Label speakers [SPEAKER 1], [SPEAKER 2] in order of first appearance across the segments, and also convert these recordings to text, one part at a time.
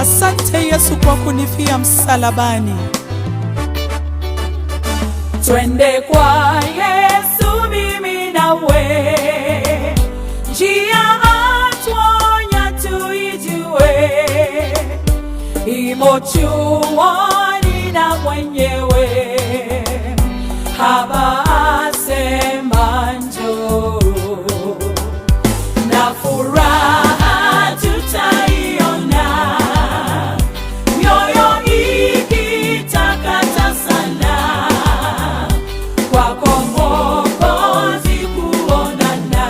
[SPEAKER 1] Asante Yesu kwa kunifia msalabani.
[SPEAKER 2] Twende kwa Yesu mimi nawe, njia atuonya tuijue, imo chuoni na mwenyewe hapa asema njoo, na furaha tutaiona, mioyo ikitakata sana, kwako Mwokozi kuonana,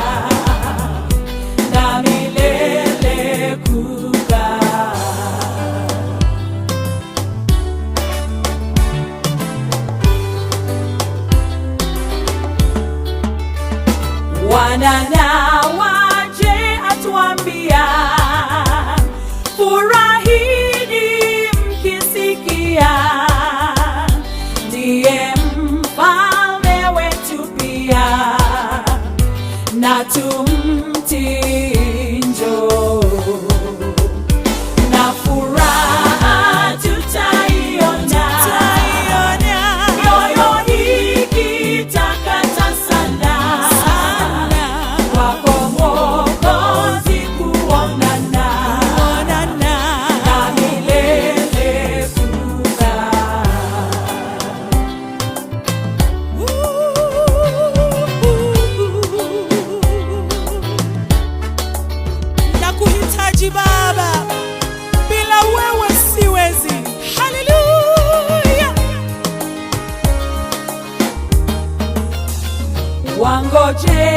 [SPEAKER 2] na milele kukaa. Wanana waje atuambia, furahini mkisikia, ndiye mfalme wetu pia, na tumtii njoo, na furaha tutaiona, mioyo ikitakata sana, kwako Mwokozi kuonana, na milele kukaa.
[SPEAKER 1] Nakuhitaji Baba, bila wewe siwezi. Haleluya.
[SPEAKER 2] Wangoje